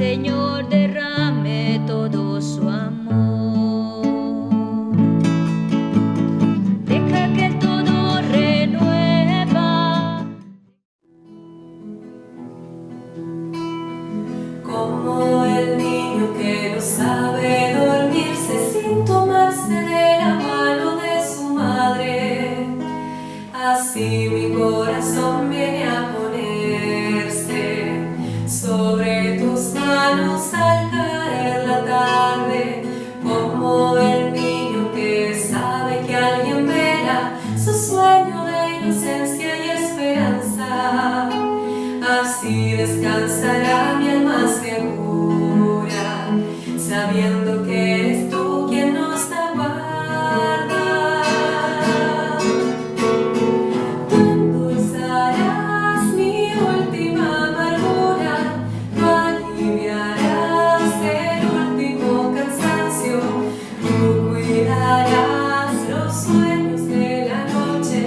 Señor derrame todo su amor. Deja que todo renueva. Como el niño que no sabe dormirse sin tomarse de la mano de su madre, así mi corazón viene a ponerse sobre tus manos al caer la tarde. Como el niño que sabe que alguien vela su sueño de inocencia y esperanza, así descansará mi alma segura, sabiendo que eres tú quien nos da guarda. Tú endulzarás mi última amargura, tú aliviarás el último cansancio, tú cuidarás los sueños de la noche,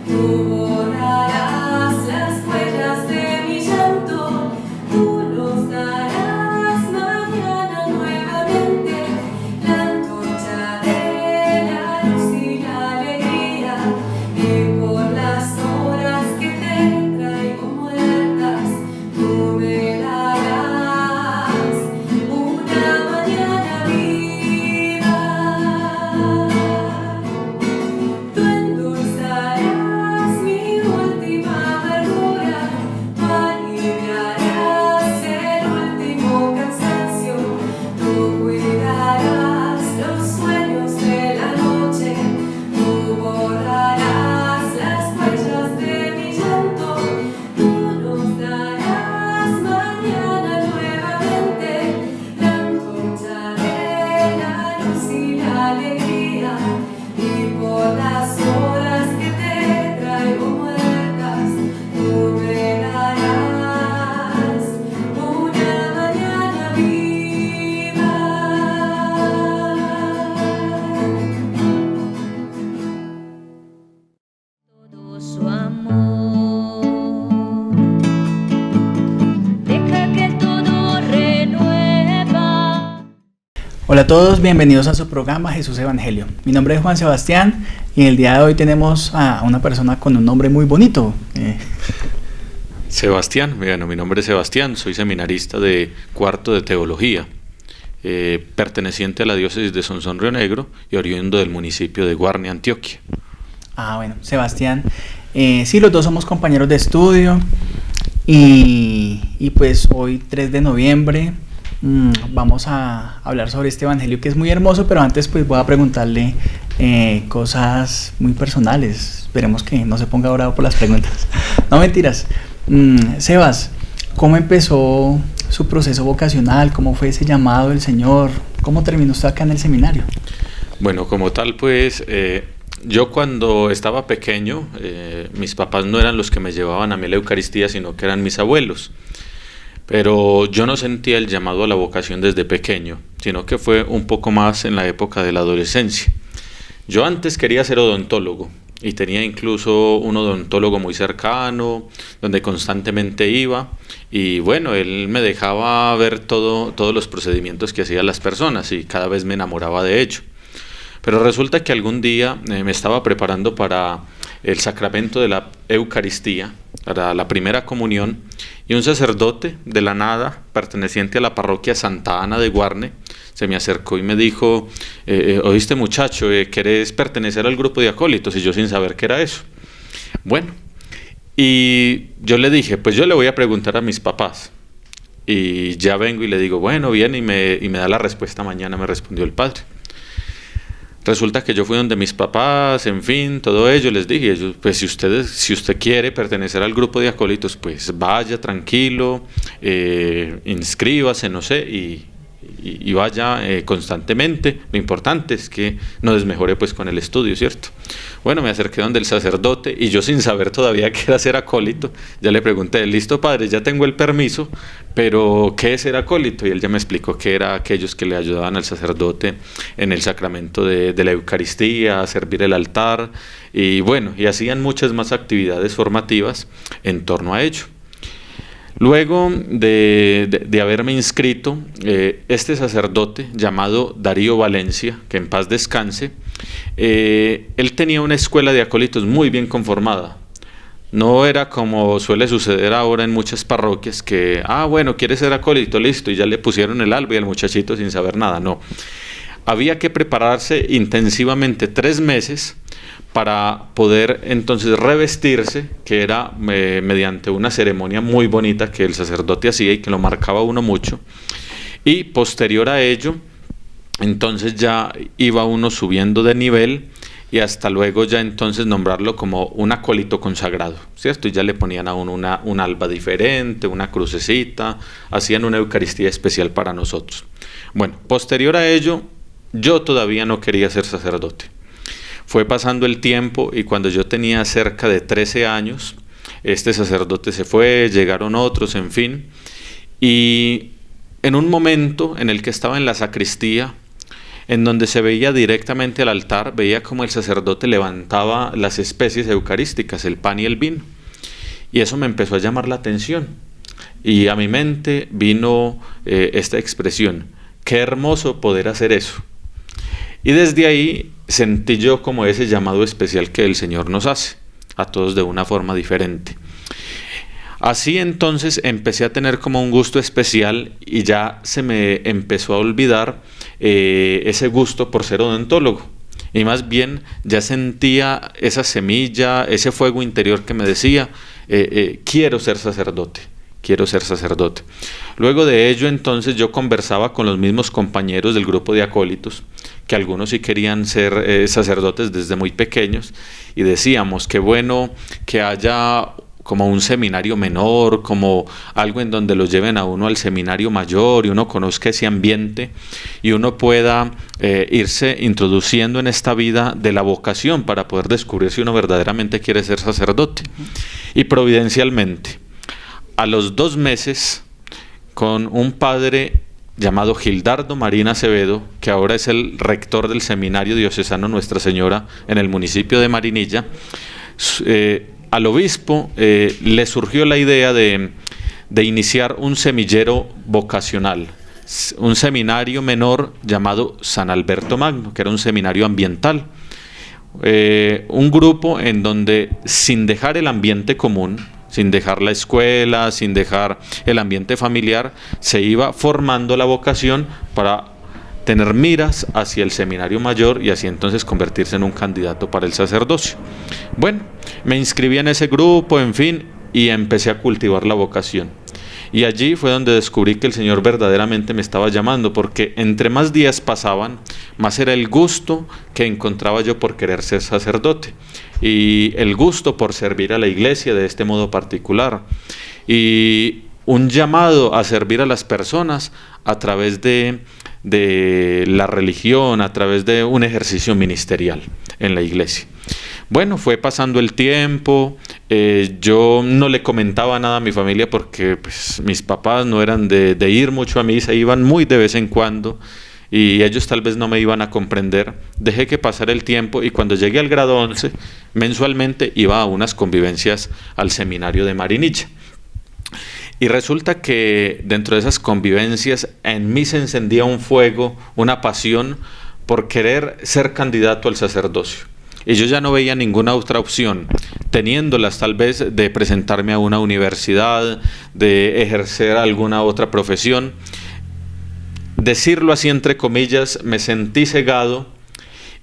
tú borrarás las huellas de mi llanto, tú nos darás mañana nuevamente la antorcha de la luz y la alegría, y por las horas que te traigo muertas, tú me darás una mañana viva. Tú endulzarás mi última amargura, tú aliviarás el último cansancio, tú cuidarás los sueños de la noche, tú borrarás las huellas de mi llanto, tú nos darás mañana nuevamente la antorcha de la luz y la alegría, y por las horas que te traigo muertas, tú me darás una mañana viva. Todo su amor. Deja que todo renueva. Hola a todos, bienvenidos a su programa Jesús Evangelio. Mi nombre es Juan Sebastián y en el día de hoy tenemos a una persona con un nombre muy bonito. Sebastián, bueno, mi nombre es Sebastián, soy seminarista de cuarto de teología, perteneciente a la diócesis de Sonsón Río Negro y oriundo del municipio de Guarne, Antioquia. Bueno, Sebastián, sí, los dos somos compañeros de estudio y pues hoy 3 de noviembre vamos a hablar sobre este evangelio que es muy hermoso, pero antes pues voy a preguntarle cosas muy personales. Esperemos que no se ponga bravo por las preguntas. No, mentiras. Sebas, ¿cómo empezó su proceso vocacional? ¿Cómo fue ese llamado del Señor? ¿Cómo terminó usted acá en el seminario? Bueno, como tal, pues yo cuando estaba pequeño, mis papás no eran los que me llevaban a mí a la Eucaristía, sino que eran mis abuelos. Pero yo no sentía el llamado a la vocación desde pequeño, sino que fue un poco más en la época de la adolescencia. Yo antes quería ser odontólogo y tenía incluso un odontólogo muy cercano, donde constantemente iba, y bueno, él me dejaba ver todos los procedimientos que hacían las personas y cada vez me enamoraba de ello. Pero resulta que algún día me estaba preparando para el sacramento de la Eucaristía, para la primera comunión, y un sacerdote de la nada, perteneciente a la parroquia Santa Ana de Guarne, se me acercó y me dijo: oíste muchacho, ¿querés pertenecer al grupo de acólitos? Y yo sin saber qué era eso. Bueno, y yo le dije, pues yo le voy a preguntar a mis papás. Y ya vengo y le digo, bueno, bien, y me da la respuesta mañana, me respondió el padre. Resulta que yo fui donde mis papás, en fin, todo ello, les dije, ellos, pues si usted quiere pertenecer al grupo de acólitos, pues vaya tranquilo, inscríbase, no sé, y vaya constantemente. Lo importante es que no desmejore pues con el estudio, ¿cierto? Bueno, me acerqué donde el sacerdote y yo sin saber todavía qué era ser acólito, ya le pregunté, listo padre, ya tengo el permiso, pero ¿qué es ser acólito? Y él ya me explicó que era aquellos que le ayudaban al sacerdote en el sacramento de la Eucaristía, a servir el altar, y bueno, y hacían muchas más actividades formativas en torno a ello. Luego de haberme inscrito, este sacerdote llamado Darío Valencia, que en paz descanse, él tenía una escuela de acólitos muy bien conformada. No era como suele suceder ahora en muchas parroquias que, bueno, quiere ser acólito, listo, y ya le pusieron el alba y al muchachito sin saber nada. No, había que prepararse intensivamente 3 meses para poder entonces revestirse, que era mediante una ceremonia muy bonita que el sacerdote hacía y que lo marcaba uno mucho, y posterior a ello, entonces ya iba uno subiendo de nivel y hasta luego ya entonces nombrarlo como un acólito consagrado, ¿cierto? Y ya le ponían a uno un alba diferente, una crucecita, hacían una Eucaristía especial para nosotros. Bueno, posterior a ello, yo todavía no quería ser sacerdote. Fue pasando el tiempo y cuando yo tenía cerca de 13 años, este sacerdote se fue, llegaron otros, en fin, y en un momento en el que estaba en la sacristía, en donde se veía directamente al altar, veía como el sacerdote levantaba las especies eucarísticas, el pan y el vino, y eso me empezó a llamar la atención, y a mi mente vino esta expresión: qué hermoso poder hacer eso. Y desde ahí sentí yo como ese llamado especial que el Señor nos hace, a todos de una forma diferente. Así entonces empecé a tener como un gusto especial y ya se me empezó a olvidar ese gusto por ser odontólogo. Y más bien ya sentía esa semilla, ese fuego interior que me decía, quiero ser sacerdote. Quiero ser sacerdote. Luego de ello, entonces, yo conversaba con los mismos compañeros del grupo de acólitos, que algunos sí querían ser sacerdotes desde muy pequeños, y decíamos, qué bueno que haya como un seminario menor, como algo en donde lo lleven a uno al seminario mayor y uno conozca ese ambiente y uno pueda irse introduciendo en esta vida de la vocación para poder descubrir si uno verdaderamente quiere ser sacerdote. Y providencialmente, a los 2 meses, con un padre llamado Gildardo Marín Acevedo, que ahora es el rector del Seminario Diocesano Nuestra Señora en el municipio de Marinilla, al obispo le surgió la idea de iniciar un semillero vocacional, un seminario menor llamado San Alberto Magno, que era un seminario ambiental. Un grupo en donde, sin dejar el ambiente común, sin dejar la escuela, sin dejar el ambiente familiar, se iba formando la vocación para tener miras hacia el seminario mayor y así entonces convertirse en un candidato para el sacerdocio. Bueno, me inscribí en ese grupo, en fin, y empecé a cultivar la vocación. Y allí fue donde descubrí que el Señor verdaderamente me estaba llamando, porque entre más días pasaban, más era el gusto que encontraba yo por querer ser sacerdote, y el gusto por servir a la iglesia de este modo particular, y un llamado a servir a las personas a través de la religión, a través de un ejercicio ministerial en la iglesia. Bueno, fue pasando el tiempo, yo no le comentaba nada a mi familia porque pues, mis papás no eran de ir mucho a misa, iban muy de vez en cuando y ellos tal vez no me iban a comprender. Dejé que pasara el tiempo y cuando llegué al grado 11, mensualmente iba a unas convivencias al seminario de Marinilla. Y resulta que dentro de esas convivencias en mí se encendía un fuego, una pasión por querer ser candidato al sacerdocio. Y yo ya no veía ninguna otra opción, teniéndolas tal vez de presentarme a una universidad, de ejercer alguna otra profesión. Decirlo así entre comillas, me sentí cegado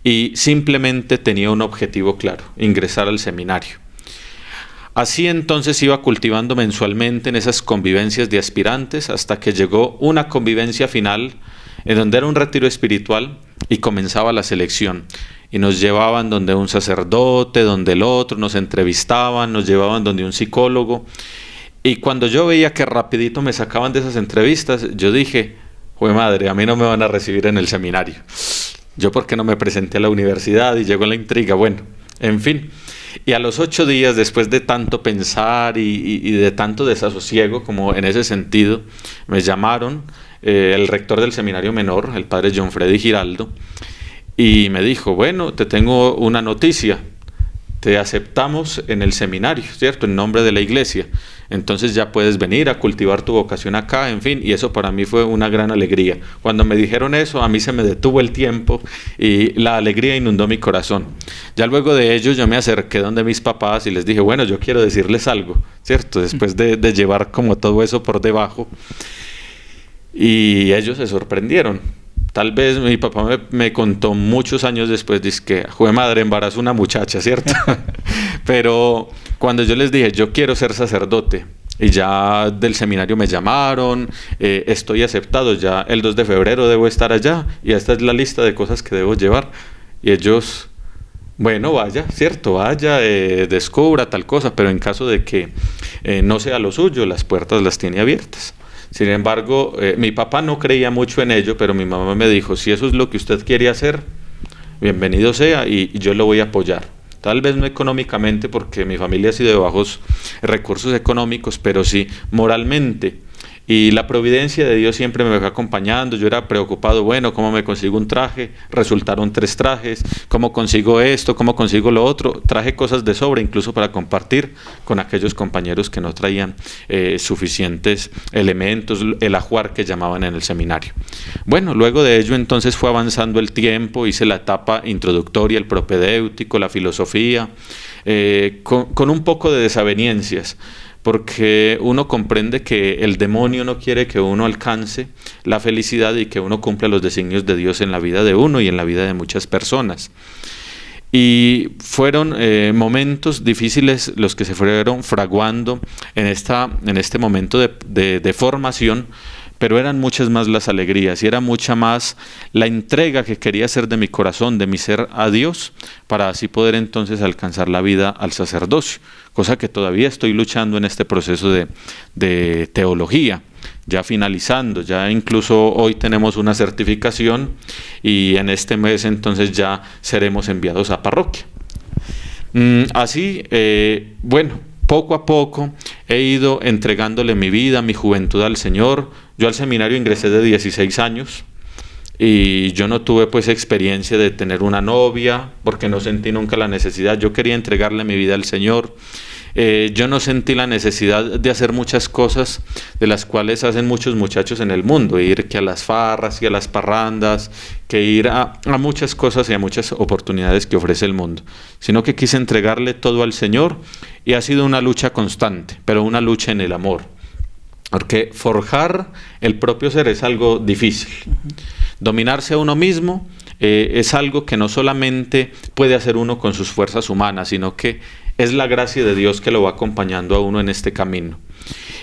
y simplemente tenía un objetivo claro, ingresar al seminario. Así entonces iba cultivando mensualmente en esas convivencias de aspirantes hasta que llegó una convivencia final en donde era un retiro espiritual y comenzaba la selección. Y nos llevaban donde un sacerdote, donde el otro, nos entrevistaban, nos llevaban donde un psicólogo. Y cuando yo veía que rapidito me sacaban de esas entrevistas, yo dije, ¡jue madre! A mí no me van a recibir en el seminario. Yo, ¿por qué no me presenté a la universidad? Y llegó la intriga. Bueno, en fin. Y a los 8 días, después de tanto pensar y de tanto desasosiego, como en ese sentido, me llamaron el rector del seminario menor, el padre John Freddy Giraldo, y me dijo, bueno, te tengo una noticia, te aceptamos en el seminario, ¿cierto? En nombre de la iglesia. Entonces ya puedes venir a cultivar tu vocación acá, en fin, y eso para mí fue una gran alegría. Cuando me dijeron eso, a mí se me detuvo el tiempo y la alegría inundó mi corazón. Ya luego de ello yo me acerqué donde mis papás y les dije, bueno, yo quiero decirles algo, ¿cierto? Después de llevar como todo eso por debajo. Y ellos se sorprendieron. Tal vez mi papá me contó muchos años después, dice que, jue madre, embarazó una muchacha, ¿cierto? Pero cuando yo les dije, yo quiero ser sacerdote, y ya del seminario me llamaron, estoy aceptado, ya el 2 de febrero debo estar allá, y esta es la lista de cosas que debo llevar. Y ellos, bueno, vaya, ¿cierto? Vaya, descubra tal cosa, pero en caso de que no sea lo suyo, las puertas las tiene abiertas. Sin embargo, mi papá no creía mucho en ello, pero mi mamá me dijo, si eso es lo que usted quiere hacer, bienvenido sea y yo lo voy a apoyar. Tal vez no económicamente, porque mi familia ha sido de bajos recursos económicos, pero sí moralmente. Y la providencia de Dios siempre me fue acompañando. Yo era preocupado, bueno, ¿cómo me consigo un traje? Resultaron 3 trajes. ¿Cómo consigo esto? ¿Cómo consigo lo otro? Traje cosas de sobra, incluso para compartir con aquellos compañeros que no traían suficientes elementos, el ajuar que llamaban en el seminario. Bueno, luego de ello entonces fue avanzando el tiempo, hice la etapa introductoria, el propedéutico, la filosofía, con un poco de desavenencias, porque uno comprende que el demonio no quiere que uno alcance la felicidad y que uno cumpla los designios de Dios en la vida de uno y en la vida de muchas personas. Y fueron momentos difíciles los que se fueron fraguando en este momento de formación, pero eran muchas más las alegrías y era mucha más la entrega que quería hacer de mi corazón, de mi ser a Dios, para así poder entonces alcanzar la vida al sacerdocio, cosa que todavía estoy luchando en este proceso de teología, ya finalizando, ya incluso hoy tenemos una certificación y en este mes entonces ya seremos enviados a parroquia. Así, bueno, poco a poco he ido entregándole mi vida, mi juventud al Señor. Yo al seminario ingresé de 16 años y yo no tuve pues experiencia de tener una novia porque no sentí nunca la necesidad. Yo quería entregarle mi vida al Señor. Yo no sentí la necesidad de hacer muchas cosas de las cuales hacen muchos muchachos en el mundo, ir que a las farras y a las parrandas, que ir a muchas cosas y a muchas oportunidades que ofrece el mundo, sino que quise entregarle todo al Señor y ha sido una lucha constante, pero una lucha en el amor, porque forjar el propio ser es algo difícil. Dominarse a uno mismo es algo que no solamente puede hacer uno con sus fuerzas humanas, sino que es la gracia de Dios que lo va acompañando a uno en este camino.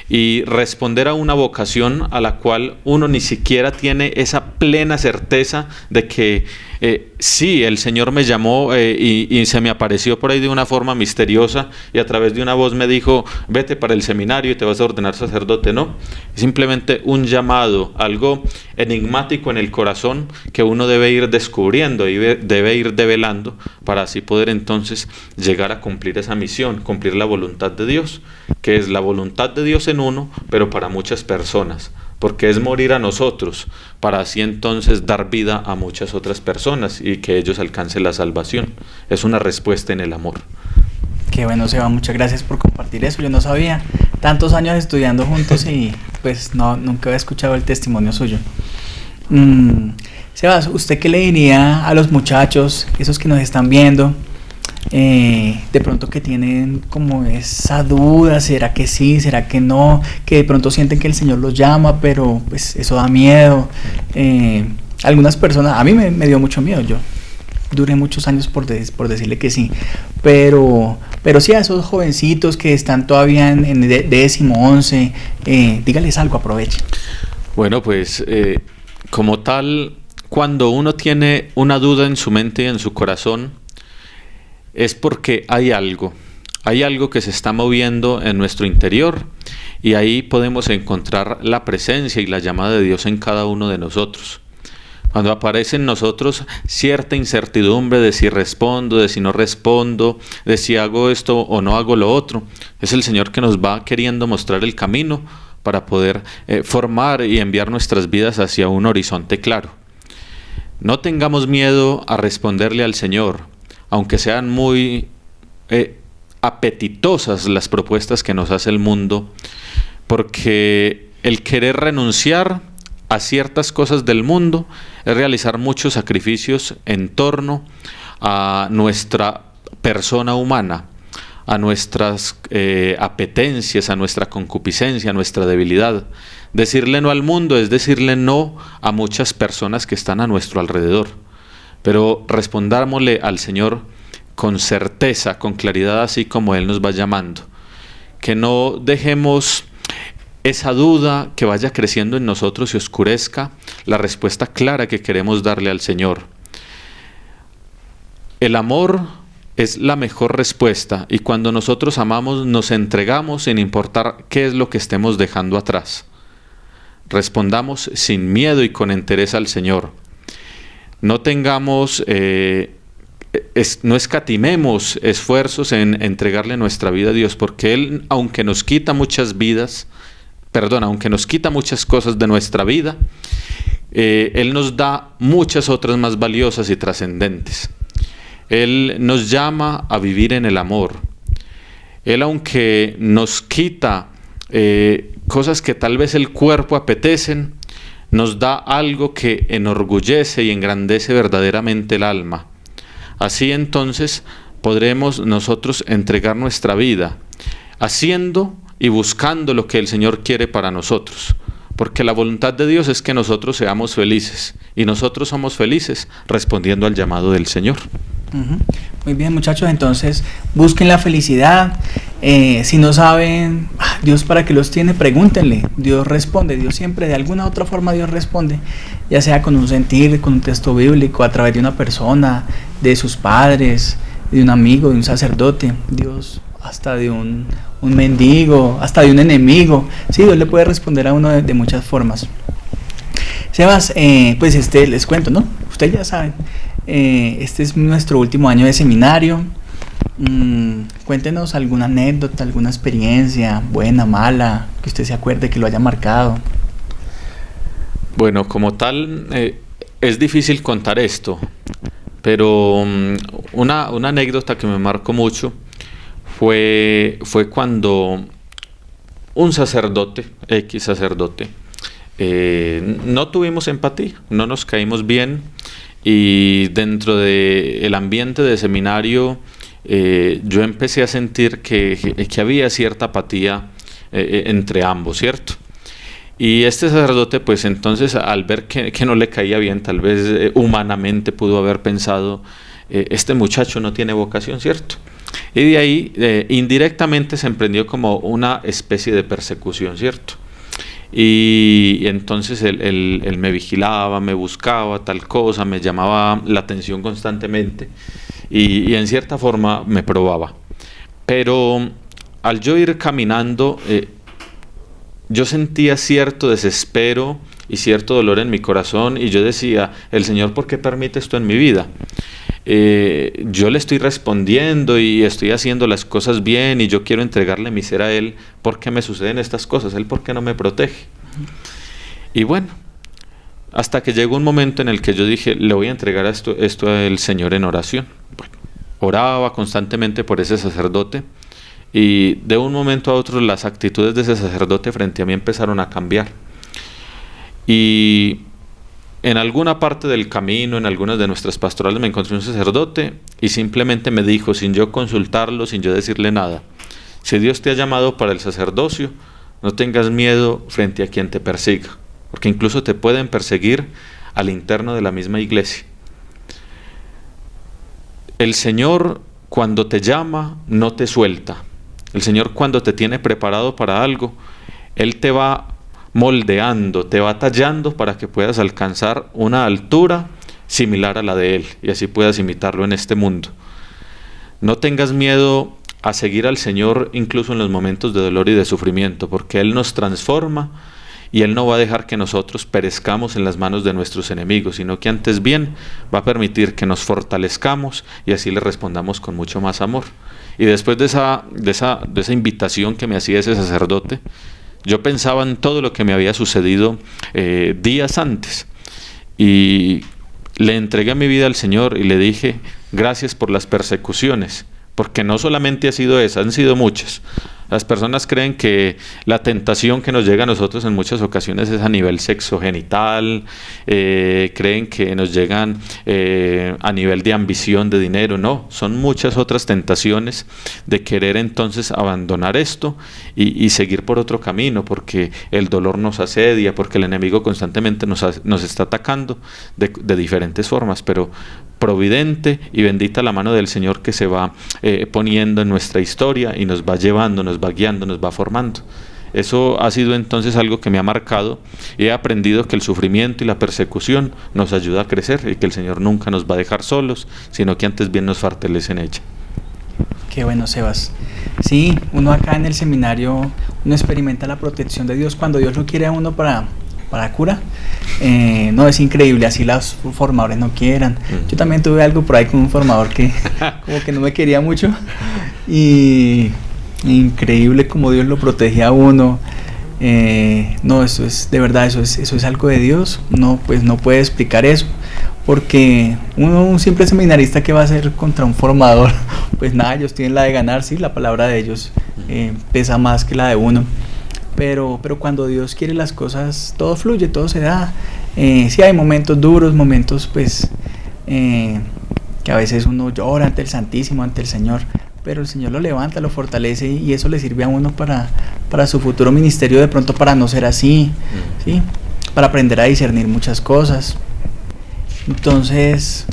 Y responder a una vocación a la cual uno ni siquiera tiene esa plena certeza de que sí, el Señor me llamó y se me apareció por ahí de una forma misteriosa y a través de una voz me dijo, vete para el seminario y te vas a ordenar sacerdote. No, es simplemente un llamado, algo enigmático en el corazón que uno debe ir descubriendo y debe ir develando para así poder entonces llegar a cumplir esa misión, cumplir la voluntad de Dios, que es la voluntad de Dios en uno, pero para muchas personas, porque es morir a nosotros, para así entonces dar vida a muchas otras personas y que ellos alcancen la salvación. Es una respuesta en el amor. Qué bueno, Seba, muchas gracias por compartir eso. Yo no sabía, tantos años estudiando juntos y pues nunca había escuchado el testimonio suyo. Sebas, ¿usted qué le diría a los muchachos, esos que nos están viendo, de pronto que tienen como esa duda, será que sí, será que no, que de pronto sienten que el Señor los llama, pero pues eso da miedo? Algunas personas, a mí me dio mucho miedo, yo duré muchos años por decirle que sí, pero sí a esos jovencitos que están todavía en 10º, 11, dígales algo, aprovechen. Bueno, pues como tal, cuando uno tiene una duda en su mente y en su corazón, es porque hay algo que se está moviendo en nuestro interior y ahí podemos encontrar la presencia y la llamada de Dios en cada uno de nosotros. Cuando aparece en nosotros cierta incertidumbre de si respondo, de si no respondo, de si hago esto o no hago lo otro, es el Señor que nos va queriendo mostrar el camino para poder formar y enviar nuestras vidas hacia un horizonte claro. No tengamos miedo a responderle al Señor, aunque sean muy apetitosas las propuestas que nos hace el mundo, porque el querer renunciar a ciertas cosas del mundo es realizar muchos sacrificios en torno a nuestra persona humana, a nuestras apetencias, a nuestra concupiscencia, a nuestra debilidad. Decirle no al mundo es decirle no a muchas personas que están a nuestro alrededor. Pero respondámosle al Señor con certeza, con claridad, así como Él nos va llamando. Que no dejemos esa duda que vaya creciendo en nosotros y oscurezca la respuesta clara que queremos darle al Señor. El amor es la mejor respuesta, y cuando nosotros amamos nos entregamos sin importar qué es lo que estemos dejando atrás. Respondamos sin miedo y con entereza al Señor. No tengamos, no escatimemos esfuerzos en entregarle nuestra vida a Dios, porque Él, aunque nos quita muchas vidas, aunque nos quita muchas cosas de nuestra vida, Él nos da muchas otras más valiosas y trascendentes. Él nos llama a vivir en el amor. Él, aunque nos quita cosas que tal vez el cuerpo apetecen, nos da algo que enorgullece y engrandece verdaderamente el alma. Así entonces podremos nosotros entregar nuestra vida, haciendo y buscando lo que el Señor quiere para nosotros. Porque la voluntad de Dios es que nosotros seamos felices, y nosotros somos felices respondiendo al llamado del Señor. Muy bien, muchachos, entonces busquen la felicidad. Si no saben Dios para qué los tiene, pregúntenle. Dios responde. Dios siempre, de alguna u otra forma, Dios responde, ya sea con un sentir, con un texto bíblico, a través de una persona, de sus padres, de un amigo, de un sacerdote. Dios, hasta de un mendigo, hasta de un enemigo. Sí, Dios le puede responder a uno de muchas formas. Sebas, pues les cuento, ¿no? Ustedes ya saben. Este es nuestro último año de seminario. Cuéntenos alguna anécdota, alguna experiencia, buena, mala, que usted se acuerde, que lo haya marcado. Bueno, como tal, es difícil contar esto, pero una anécdota que me marcó mucho fue cuando un sacerdote, X sacerdote, no tuvimos empatía, no nos caímos bien. Y dentro del ambiente de seminario yo empecé a sentir que había cierta apatía entre ambos, ¿cierto? Y este sacerdote, pues entonces, al ver que no le caía bien, tal vez humanamente pudo haber pensado, este muchacho no tiene vocación, ¿cierto? Y de ahí indirectamente se emprendió como una especie de persecución, ¿cierto? Y entonces él me vigilaba, me buscaba tal cosa, me llamaba la atención constantemente y en cierta forma me probaba. Pero al yo ir caminando, yo sentía cierto desespero y cierto dolor en mi corazón, y yo decía, el Señor, ¿por qué permite esto en mi vida? Yo le estoy respondiendo y estoy haciendo las cosas bien, y yo quiero entregarle mi ser a Él. ¿Por qué me suceden estas cosas? ¿Él por qué no me protege? Y bueno, hasta que llegó un momento en el que yo dije, le voy a entregar esto al Señor en oración. Bueno, oraba constantemente por ese sacerdote, y de un momento a otro las actitudes de ese sacerdote frente a mí empezaron a cambiar. Y en alguna parte del camino, en algunas de nuestras pastorales, me encontré un sacerdote y simplemente me dijo, sin yo consultarlo, sin yo decirle nada, si Dios te ha llamado para el sacerdocio, no tengas miedo frente a quien te persiga, porque incluso te pueden perseguir al interno de la misma iglesia. El Señor, cuando te llama, no te suelta. El Señor, cuando te tiene preparado para algo, Él te va moldeando, te va tallando para que puedas alcanzar una altura similar a la de Él, y así puedas imitarlo en este mundo. No tengas miedo a seguir al Señor incluso en los momentos de dolor y de sufrimiento, porque Él nos transforma y Él no va a dejar que nosotros perezcamos en las manos de nuestros enemigos, sino que antes bien va a permitir que nos fortalezcamos y así le respondamos con mucho más amor. Y después de esa invitación que me hacía ese sacerdote, yo pensaba en todo lo que me había sucedido días antes, y le entregué mi vida al Señor y le dije, gracias por las persecuciones, porque no solamente ha sido esa, han sido muchas. Las personas creen que la tentación que nos llega a nosotros en muchas ocasiones es a nivel sexogenital, creen que nos llegan a nivel de ambición, de dinero. No, son muchas otras tentaciones de querer entonces abandonar esto y seguir por otro camino, porque el dolor nos asedia, porque el enemigo constantemente nos está atacando de diferentes formas, pero providente y bendita la mano del Señor que se va poniendo en nuestra historia y nos va llevando, nos va guiando, nos va formando. Eso ha sido entonces algo que me ha marcado y he aprendido que el sufrimiento y la persecución nos ayuda a crecer y que el Señor nunca nos va a dejar solos, sino que antes bien nos fortalece en ella. Qué bueno, Sebas. Sí, uno acá en el seminario, uno experimenta la protección de Dios cuando Dios lo quiere a uno para cura. No, es increíble, así los formadores no quieran. Yo también tuve algo por ahí con un formador que como que no me quería mucho, y increíble como Dios lo protegía a uno. No, eso es de verdad, eso es algo de Dios. No, pues no puede explicar eso, porque un simple seminarista que va a hacer contra un formador, pues nada, ellos tienen la de ganar, sí, la palabra de ellos pesa más que la de uno. Pero cuando Dios quiere las cosas, todo fluye, todo se da. Sí hay momentos duros, momentos pues que a veces uno llora ante el Santísimo, ante el Señor, pero el Señor lo levanta, lo fortalece y eso le sirve a uno para su futuro ministerio, de pronto para no ser así, ¿sí? Para aprender a discernir muchas cosas. Entonces,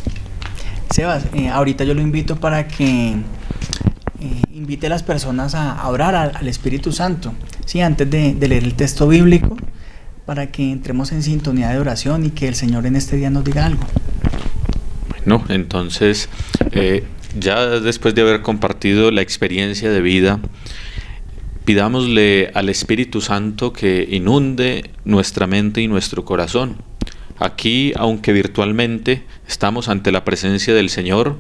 Sebas, ahorita yo lo invito para que invite a las personas a orar al Espíritu Santo, ¿sí? Antes de leer el texto bíblico, para que entremos en sintonía de oración y que el Señor en este día nos diga algo. Bueno, entonces, ya después de haber compartido la experiencia de vida, pidámosle al Espíritu Santo que inunde nuestra mente y nuestro corazón. Aquí, aunque virtualmente estamos ante la presencia del Señor,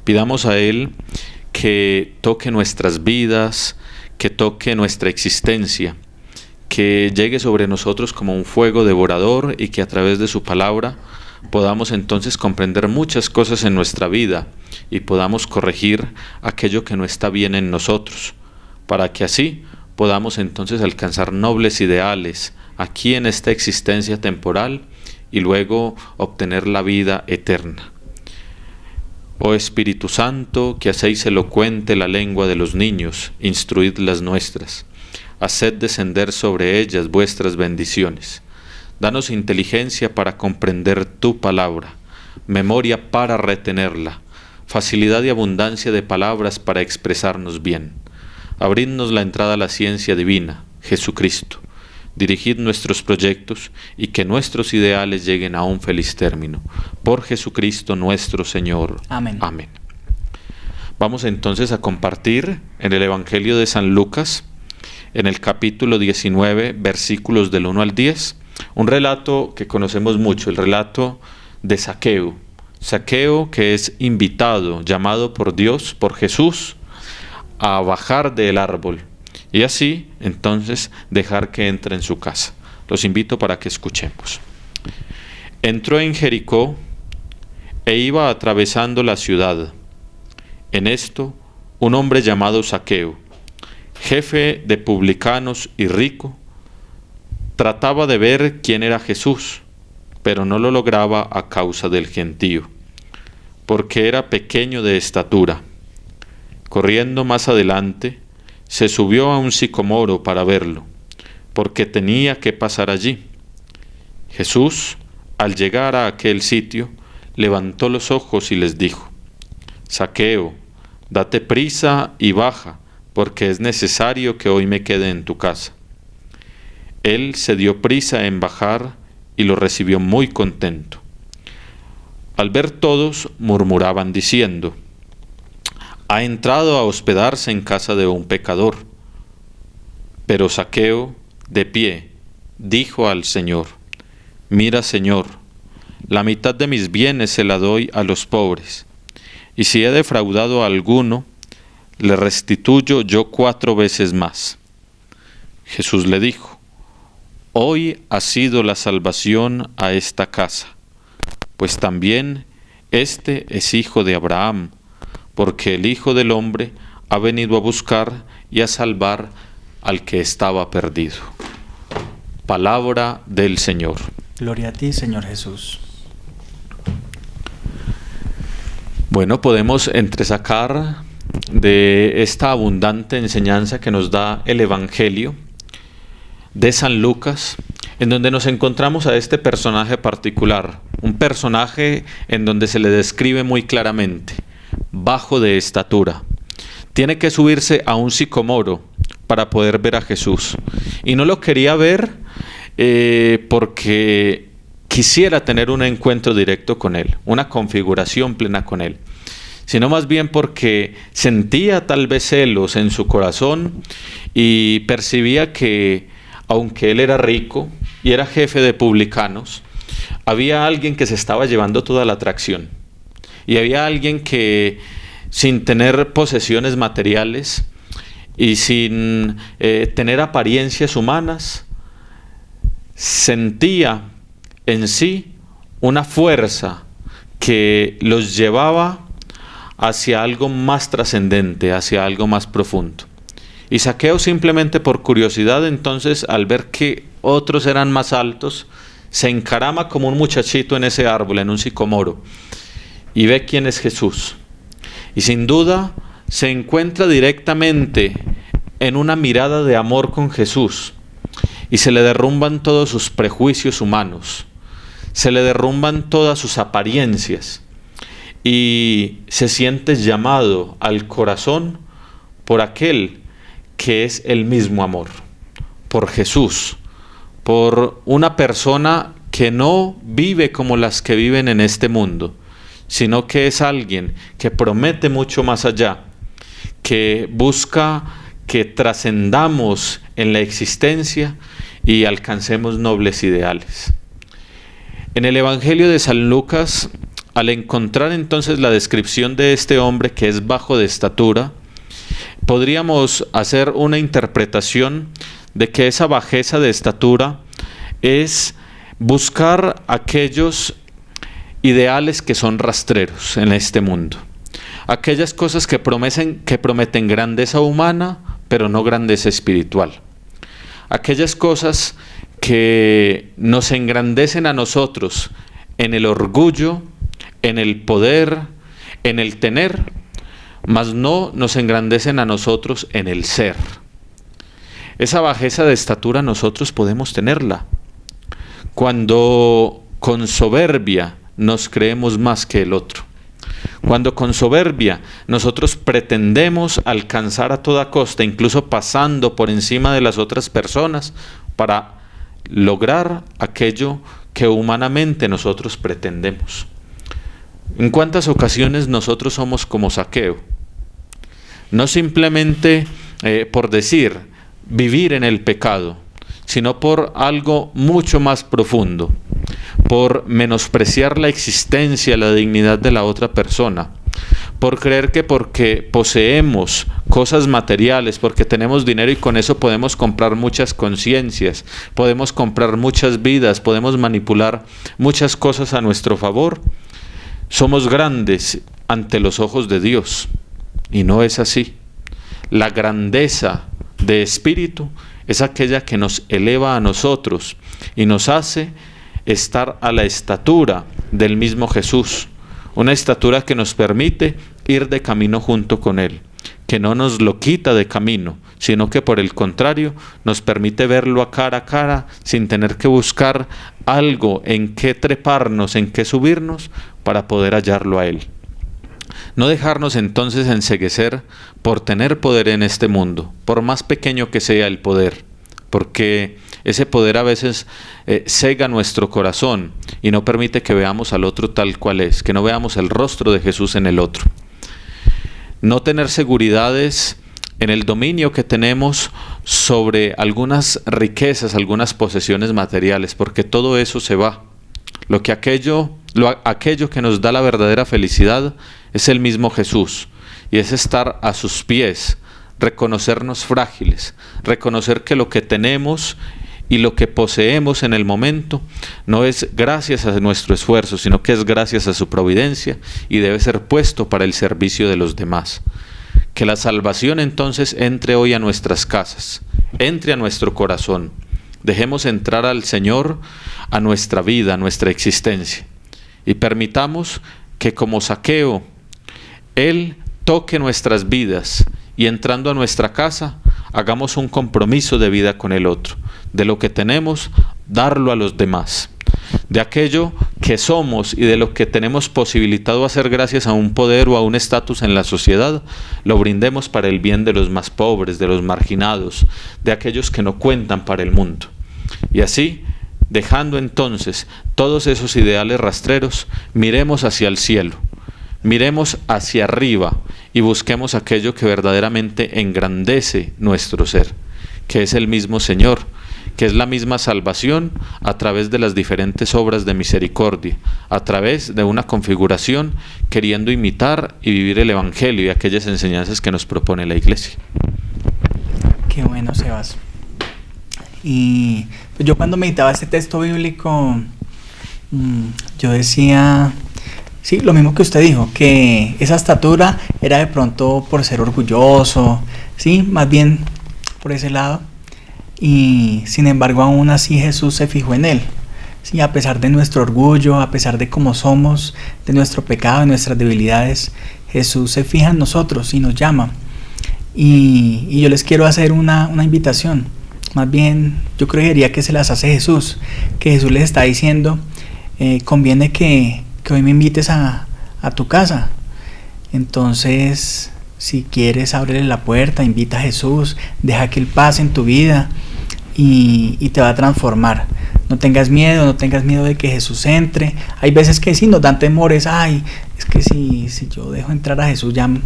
pidamos a Él que toque nuestras vidas, que toque nuestra existencia, que llegue sobre nosotros como un fuego devorador y que a través de su palabra podamos entonces comprender muchas cosas en nuestra vida y podamos corregir aquello que no está bien en nosotros, para que así podamos entonces alcanzar nobles ideales aquí en esta existencia temporal y luego obtener la vida eterna. Oh Espíritu Santo, que hacéis elocuente la lengua de los niños, instruid las nuestras. Haced descender sobre ellas vuestras bendiciones. Danos inteligencia para comprender tu palabra, memoria para retenerla, facilidad y abundancia de palabras para expresarnos bien. Abridnos la entrada a la ciencia divina, Jesucristo. Dirigid nuestros proyectos y que nuestros ideales lleguen a un feliz término. Por Jesucristo nuestro Señor. Amén. Amén. Vamos entonces a compartir en el Evangelio de San Lucas, en el capítulo 19, versículos del 1 al 10, un relato que conocemos mucho, el relato de Zaqueo. Zaqueo, que es invitado, llamado por Dios, por Jesús, a bajar del árbol y así entonces dejar que entre en su casa. Los invito para que escuchemos. Entró en Jericó e iba atravesando la ciudad. En esto, un hombre llamado Zaqueo, jefe de publicanos y rico, trataba de ver quién era Jesús, pero no lo lograba a causa del gentío, porque era pequeño de estatura. Corriendo más adelante, se subió a un sicomoro para verlo, porque tenía que pasar allí. Jesús, al llegar a aquel sitio, levantó los ojos y les dijo: Zaqueo, date prisa y baja, porque es necesario que hoy me quede en tu casa. Él se dio prisa en bajar y lo recibió muy contento. Al ver todos, murmuraban diciendo: ha entrado a hospedarse en casa de un pecador. Pero Zaqueo, de pie, dijo al Señor: mira, Señor, la mitad de mis bienes se la doy a los pobres, y si he defraudado a alguno, le restituyo yo 4 veces más. Jesús le dijo: hoy ha sido la salvación a esta casa, pues también este es hijo de Abraham, porque el Hijo del Hombre ha venido a buscar y a salvar al que estaba perdido. Palabra del Señor. Gloria a ti, Señor Jesús. Bueno, podemos entresacar de esta abundante enseñanza que nos da el Evangelio de San Lucas, en donde nos encontramos a este personaje particular, un personaje en donde se le describe muy claramente, bajo de estatura. Tiene que subirse a un sicomoro para poder ver a Jesús. Y no lo quería ver porque quisiera tener un encuentro directo con Él, una configuración plena con Él, sino más bien porque sentía tal vez celos en su corazón y percibía que, aunque Él era rico y era jefe de publicanos, había alguien que se estaba llevando toda la atracción. Y había alguien que, sin tener posesiones materiales y sin tener apariencias humanas, sentía en sí una fuerza que los llevaba hacia algo más trascendente, hacia algo más profundo. Y Zaqueo, simplemente por curiosidad, entonces, al ver que otros eran más altos, se encarama como un muchachito en ese árbol, en un sicomoro, y ve quién es Jesús. Y sin duda se encuentra directamente en una mirada de amor con Jesús, y se le derrumban todos sus prejuicios humanos, se le derrumban todas sus apariencias, y se siente llamado al corazón por aquel que es el mismo amor, por Jesús, por una persona que no vive como las que viven en este mundo, sino que es alguien que promete mucho más allá, que busca que trascendamos en la existencia y alcancemos nobles ideales. En el Evangelio de San Lucas, al encontrar entonces la descripción de este hombre que es bajo de estatura, podríamos hacer una interpretación de que esa bajeza de estatura es buscar aquellos ideales que son rastreros en este mundo, aquellas cosas que prometen grandeza humana, pero no grandeza espiritual, aquellas cosas que nos engrandecen a nosotros en el orgullo, en el poder, en el tener, mas no nos engrandecen a nosotros en el ser. Esa bajeza de estatura nosotros podemos tenerla cuando con soberbia nos creemos más que el otro, cuando con soberbia nosotros pretendemos alcanzar a toda costa, incluso pasando por encima de las otras personas, para lograr aquello que humanamente nosotros pretendemos. ¿En cuántas ocasiones nosotros somos como Zaqueo? No simplemente por decir, vivir en el pecado, sino por algo mucho más profundo, por menospreciar la existencia, la dignidad de la otra persona, por creer que porque poseemos cosas materiales, porque tenemos dinero y con eso podemos comprar muchas conciencias, podemos comprar muchas vidas, podemos manipular muchas cosas a nuestro favor, somos grandes ante los ojos de Dios. Y no es así. La grandeza de espíritu es aquella que nos eleva a nosotros y nos hace estar a la estatura del mismo Jesús, una estatura que nos permite ir de camino junto con Él, que no nos lo quita de camino, sino que por el contrario nos permite verlo a cara sin tener que buscar algo en qué treparnos, en qué subirnos para poder hallarlo a Él. No dejarnos entonces enceguecer por tener poder en este mundo, por más pequeño que sea el poder, porque ese poder a veces cega nuestro corazón y no permite que veamos al otro tal cual es, que no veamos el rostro de Jesús en el otro. No tener seguridades en el dominio que tenemos sobre algunas riquezas, algunas posesiones materiales, porque todo eso se va. Aquello que nos da la verdadera felicidad es el mismo Jesús, y es estar a sus pies, reconocernos frágiles, reconocer que lo que tenemos y lo que poseemos en el momento no es gracias a nuestro esfuerzo, sino que es gracias a su providencia y debe ser puesto para el servicio de los demás. Que la salvación entonces entre hoy a nuestras casas, entre a nuestro corazón. Dejemos entrar al Señor a nuestra vida, a nuestra existencia, y permitamos que como Zaqueo, Él toque nuestras vidas y entrando a nuestra casa, hagamos un compromiso de vida con el otro. De lo que tenemos, darlo a los demás. De aquello que somos y de lo que tenemos posibilitado hacer gracias a un poder o a un estatus en la sociedad, lo brindemos para el bien de los más pobres, de los marginados, de aquellos que no cuentan para el mundo. Y así, dejando entonces todos esos ideales rastreros, miremos hacia el cielo, miremos hacia arriba y busquemos aquello que verdaderamente engrandece nuestro ser, que es el mismo Señor, que es la misma salvación a través de las diferentes obras de misericordia, a través de una configuración queriendo imitar y vivir el Evangelio y aquellas enseñanzas que nos propone la Iglesia. Qué bueno, Sebas. Y pues yo cuando meditaba este texto bíblico, yo decía, sí, lo mismo que usted dijo, que esa estatura era de pronto por ser orgulloso, sí, más bien por ese lado. Y sin embargo aún así Jesús se fijó en él, ¿sí? A pesar de nuestro orgullo, a pesar de cómo somos, de nuestro pecado, de nuestras debilidades, Jesús se fija en nosotros y nos llama. Y yo les quiero hacer una invitación, más bien yo creería que se las hace Jesús, que Jesús les está diciendo, conviene que hoy me invites a tu casa. Entonces, si quieres, ábrele la puerta, invita a Jesús, deja que Él pase en tu vida y te va a transformar. No tengas miedo de que Jesús entre. Hay veces que sí nos dan temores, es que si yo dejo entrar a Jesús ya me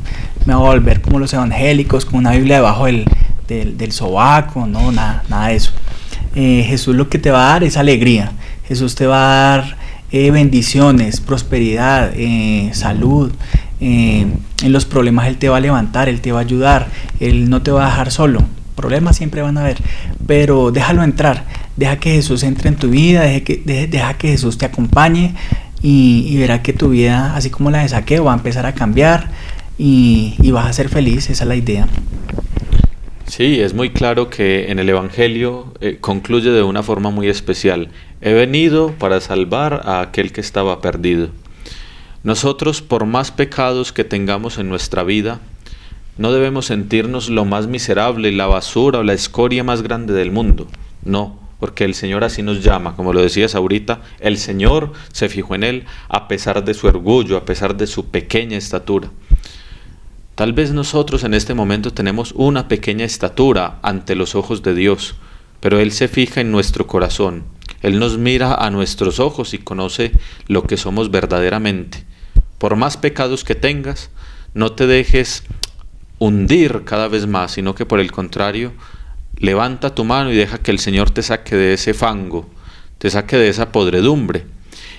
voy a volver como los evangélicos, con una Biblia debajo del sobaco, no, nada de eso. Jesús lo que te va a dar es alegría, Jesús te va a dar bendiciones, prosperidad, salud. En los problemas Él te va a levantar, Él te va a ayudar, Él no te va a dejar solo. Problemas siempre van a haber, pero déjalo entrar, deja que Jesús entre en tu vida, deja que Jesús te acompañe y verá que tu vida, así como la de Zaqueo, va a empezar a cambiar y vas a ser feliz. Esa es la idea. Sí, es muy claro que en el Evangelio concluye de una forma muy especial. He venido para salvar a aquel que estaba perdido. Nosotros, por más pecados que tengamos en nuestra vida, no debemos sentirnos lo más miserable, la basura o la escoria más grande del mundo. No, porque el Señor así nos llama. Como lo decías ahorita, el Señor se fijó en él a pesar de su orgullo, a pesar de su pequeña estatura. Tal vez nosotros en este momento tenemos una pequeña estatura ante los ojos de Dios, pero Él se fija en nuestro corazón. Él nos mira a nuestros ojos y conoce lo que somos verdaderamente. Por más pecados que tengas, no te dejes hundir cada vez más, sino que por el contrario, levanta tu mano y deja que el Señor te saque de ese fango, te saque de esa podredumbre.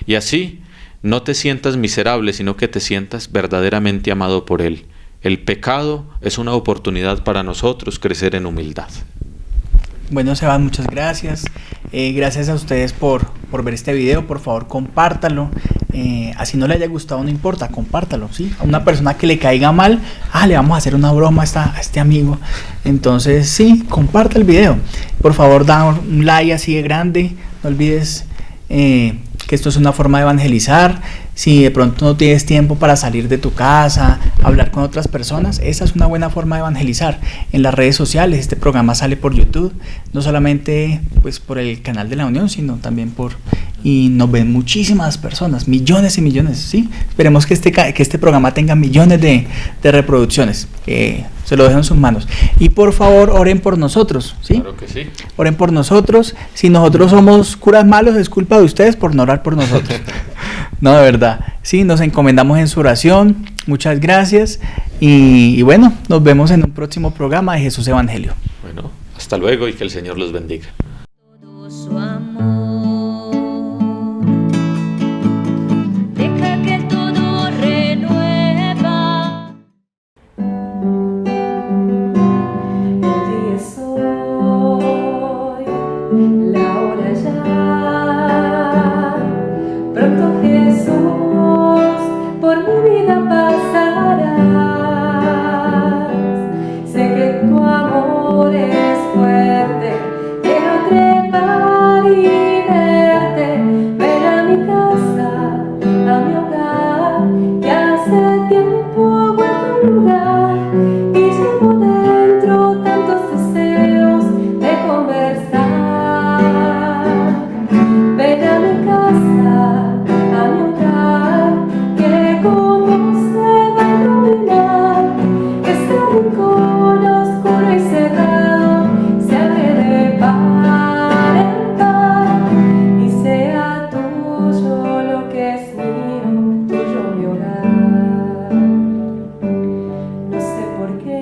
Y así no te sientas miserable, sino que te sientas verdaderamente amado por Él. El pecado es una oportunidad para nosotros crecer en humildad. Bueno, Sebas, muchas gracias. Gracias a ustedes por ver este video. Por favor, compártalo. Así no le haya gustado, no importa, compártalo, ¿sí? A una persona que le caiga mal, le vamos a hacer una broma a este amigo. Entonces, sí, comparte el video. Por favor, da un like así de grande. No olvides que esto es una forma de evangelizar. Si de pronto no tienes tiempo para salir de tu casa, hablar con otras personas, esa es una buena forma de evangelizar. En las redes sociales, este programa sale por YouTube, no solamente pues por el canal de la Unión, sino también y nos ven muchísimas personas, millones y millones, ¿sí? Esperemos que este programa tenga millones de reproducciones. Se lo dejo en sus manos. Y por favor, oren por nosotros, ¿sí? Claro que sí. Oren por nosotros. Si nosotros somos curas malos, es culpa de ustedes por no orar por nosotros. No, de verdad. Sí, nos encomendamos en su oración. Muchas gracias. Y bueno, nos vemos en un próximo programa de Jesús Evangelio. Bueno, hasta luego y que el Señor los bendiga. Todo su amor. Deja que todo renueva. El día es hoy, la vida pasarás. Sé que tu amor es fuerte, quiero trepar y verte. Ven a mi casa, a mi hogar, que hace tiempo ha vuelto un lugar. Y llevo dentro tantos deseos de conversar. Ven a mi casa, a mi hogar, que como se va a iluminar. Este rincón oscuro y cerrado se abre de par en par, y sea tuyo lo que es mío, tuyo mi hogar. No sé por qué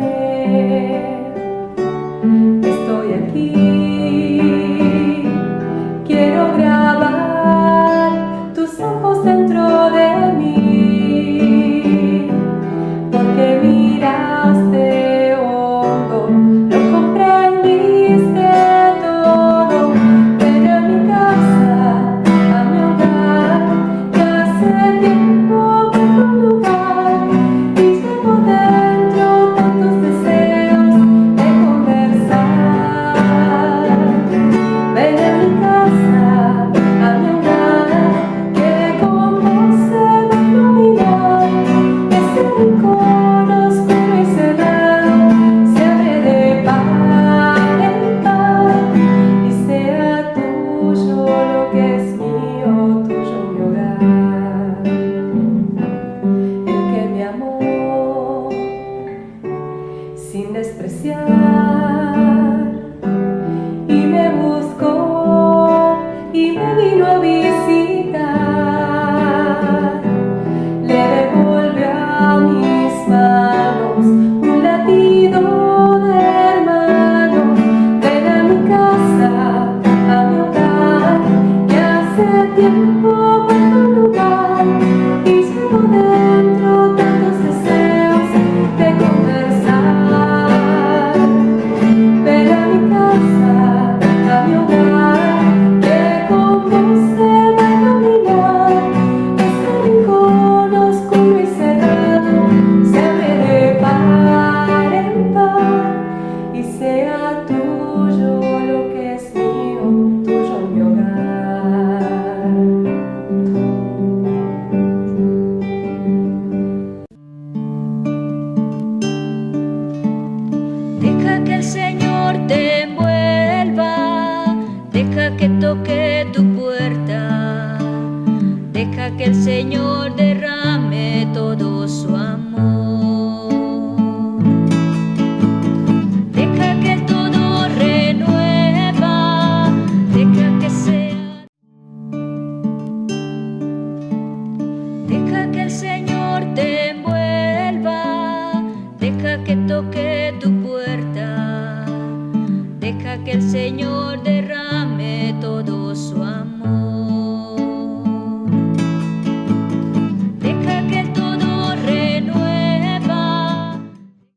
estoy aquí. Quiero grabar tus ojos dentro de mí, porque miraste hondo, lo comprendiste todo. Ven a mi casa, a mi hogar, que hace tiempo fue un lugar. Y llevo dentro tantos deseos de conversar. Ven a mi casa, a mi hogar, que como se va a iluminar. Ese rincón oscuro y cerrado se abre de par en par, y sea tuyo lo que es mío, tuyo mi hogar. El que me amó sin despreciar